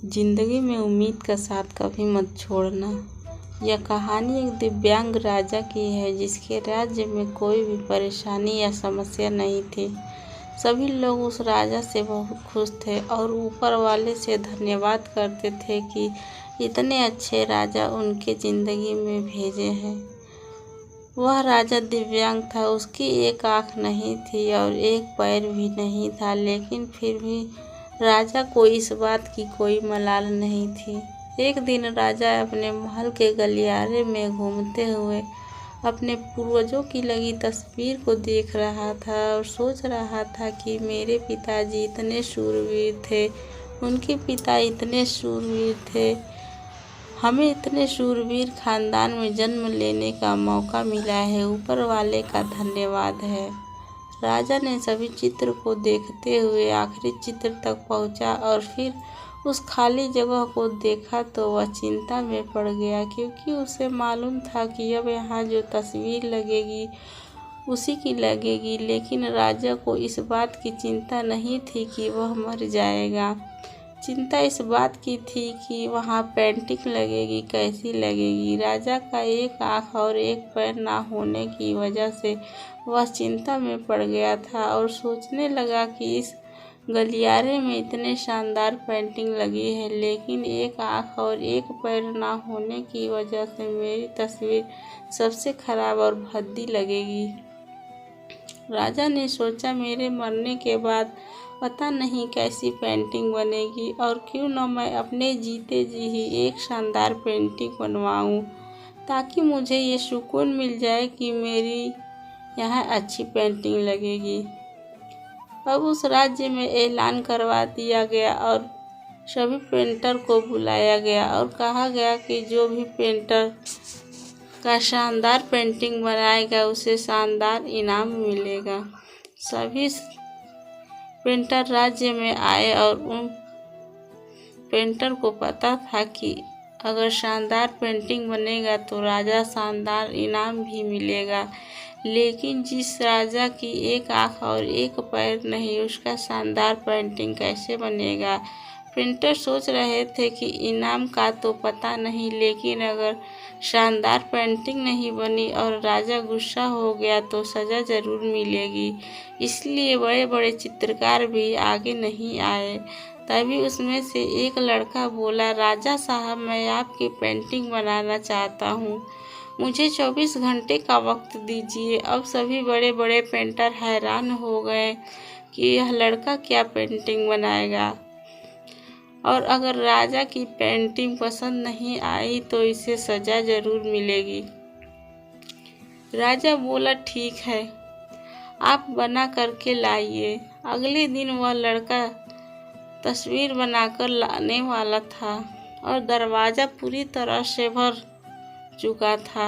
जिंदगी में उम्मीद का साथ कभी मत छोड़ना। यह कहानी एक दिव्यांग राजा की है जिसके राज्य में कोई भी परेशानी या समस्या नहीं थी। सभी लोग उस राजा से बहुत खुश थे और ऊपर वाले से धन्यवाद करते थे कि इतने अच्छे राजा उनके ज़िंदगी में भेजे हैं। वह राजा दिव्यांग था, उसकी एक आँख नहीं थी और एक पैर भी नहीं था, लेकिन फिर भी राजा को इस बात की कोई मलाल नहीं थी। एक दिन राजा अपने महल के गलियारे में घूमते हुए अपने पूर्वजों की लगी तस्वीर को देख रहा था और सोच रहा था कि मेरे पिताजी इतने शूरवीर थे, उनके पिता इतने शूरवीर थे, हमें इतने शूरवीर खानदान में जन्म लेने का मौका मिला है, ऊपर वाले का धन्यवाद है। राजा ने सभी चित्र को देखते हुए आखिरी चित्र तक पहुंचा और फिर उस खाली जगह को देखा तो वह चिंता में पड़ गया, क्योंकि उसे मालूम था कि अब यहाँ जो तस्वीर लगेगी उसी की लगेगी। लेकिन राजा को इस बात की चिंता नहीं थी कि वह मर जाएगा। चिंता इस बात की थी कि वहाँ पेंटिंग लगेगी कैसी लगेगी। राजा का एक आँख और एक पैर ना होने की वजह से वह चिंता में पड़ गया था और सोचने लगा कि इस गलियारे में इतने शानदार पेंटिंग लगी है, लेकिन एक आँख और एक पैर ना होने की वजह से मेरी तस्वीर सबसे खराब और भद्दी लगेगी। राजा ने सोचा, मेरे मरने के बाद पता नहीं कैसी पेंटिंग बनेगी, और क्यों न मैं अपने जीते जी ही एक शानदार पेंटिंग बनवाऊं, ताकि मुझे ये सुकून मिल जाए कि मेरी यहाँ अच्छी पेंटिंग लगेगी। अब उस राज्य में ऐलान करवा दिया गया और सभी पेंटर को बुलाया गया और कहा गया कि जो भी पेंटर का शानदार पेंटिंग बनाएगा उसे शानदार इनाम मिलेगा। सभी पेंटर राज्य में आए और उन पेंटर को पता था कि अगर शानदार पेंटिंग बनेगा तो राजा शानदार इनाम भी मिलेगा, लेकिन जिस राजा की एक आँख और एक पैर नहीं, उसका शानदार पेंटिंग कैसे बनेगा। पेंटर सोच रहे थे कि इनाम का तो पता नहीं, लेकिन अगर शानदार पेंटिंग नहीं बनी और राजा गुस्सा हो गया तो सज़ा ज़रूर मिलेगी। इसलिए बड़े बड़े चित्रकार भी आगे नहीं आए। तभी उसमें से एक लड़का बोला, राजा साहब, मैं आपकी पेंटिंग बनाना चाहता हूँ, मुझे 24 घंटे का वक्त दीजिए। अब सभी बड़े बड़े पेंटर हैरान हो गए कि यह लड़का क्या पेंटिंग बनाएगा, और अगर राजा की पेंटिंग पसंद नहीं आई तो इसे सज़ा ज़रूर मिलेगी। राजा बोला, ठीक है, आप बना करके लाइए। अगले दिन वह लड़का तस्वीर बनाकर लाने वाला था और दरवाज़ा पूरी तरह से भर चुका था।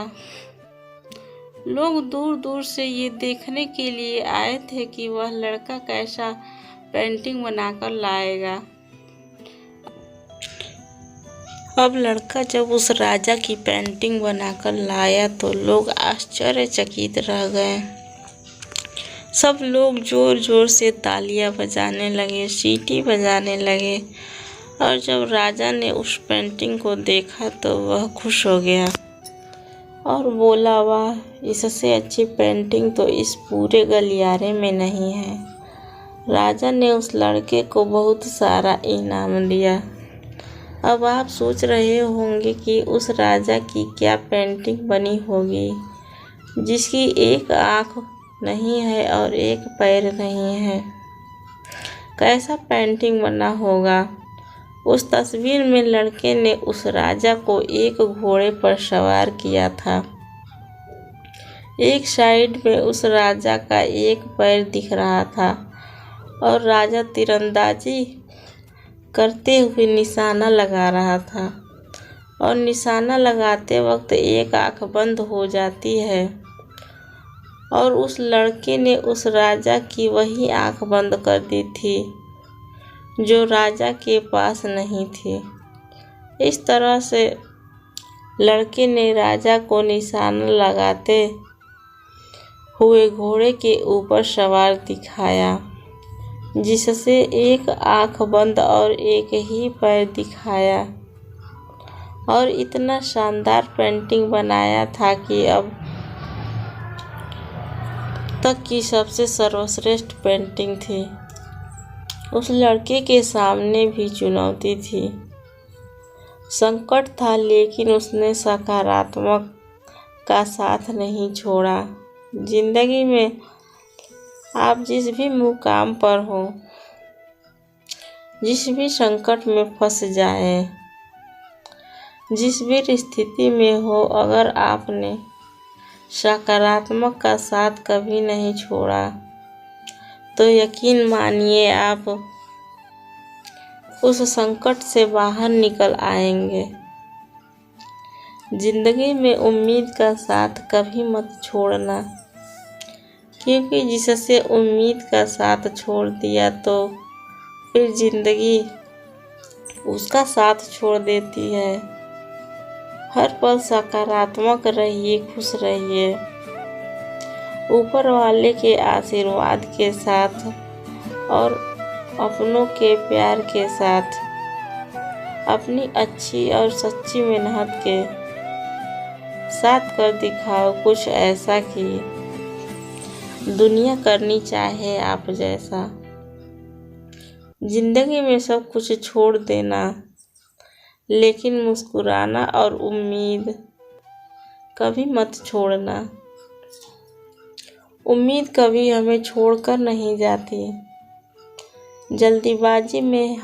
लोग दूर दूर से ये देखने के लिए आए थे कि वह लड़का कैसा पेंटिंग बनाकर लाएगा। अब लड़का जब उस राजा की पेंटिंग बनाकर लाया तो लोग आश्चर्यचकित रह गए। सब लोग जोर जोर से तालियां बजाने लगे, सीटी बजाने लगे, और जब राजा ने उस पेंटिंग को देखा तो वह खुश हो गया और बोला, वाह, इससे अच्छी पेंटिंग तो इस पूरे गलियारे में नहीं है। राजा ने उस लड़के को बहुत सारा इनाम दिया। अब आप सोच रहे होंगे कि उस राजा की क्या पेंटिंग बनी होगी, जिसकी एक आँख नहीं है और एक पैर नहीं है। कैसा पेंटिंग बना होगा। उस तस्वीर में लड़के ने उस राजा को एक घोड़े पर सवार किया था। एक साइड में उस राजा का एक पैर दिख रहा था और राजा तीरंदाजी करते हुए निशाना लगा रहा था, और निशाना लगाते वक्त एक आँख बंद हो जाती है, और उस लड़के ने उस राजा की वही आँख बंद कर दी थी जो राजा के पास नहीं थी। इस तरह से लड़के ने राजा को निशाना लगाते हुए घोड़े के ऊपर सवार दिखाया। जिससे एक आंख बंद और एक ही पैर दिखाया, और इतना शानदार पेंटिंग बनाया था कि अब तक की सबसे सर्वश्रेष्ठ पेंटिंग थी। उस लड़के के सामने भी चुनौती थी, संकट था, लेकिन उसने सकारात्मक का साथ नहीं छोड़ा। जिंदगी में आप जिस भी मुकाम पर हो, जिस भी संकट में फंस जाए, जिस भी स्थिति में हो, अगर आपने सकारात्मक का साथ कभी नहीं छोड़ा तो यकीन मानिए आप उस संकट से बाहर निकल आएंगे। जिंदगी में उम्मीद का साथ कभी मत छोड़ना, क्योंकि जिससे उम्मीद का साथ छोड़ दिया तो फिर जिंदगी उसका साथ छोड़ देती है। हर पल सकारात्मक रहिए, खुश रहिए, ऊपर वाले के आशीर्वाद के साथ और अपनों के प्यार के साथ अपनी अच्छी और सच्ची मेहनत के साथ कर दिखाओ कुछ ऐसा कि दुनिया करनी चाहे आप जैसा। जिंदगी में सब कुछ छोड़ देना, लेकिन मुस्कुराना और उम्मीद कभी मत छोड़ना। उम्मीद कभी हमें छोड़कर नहीं जाती। जल्दीबाजी में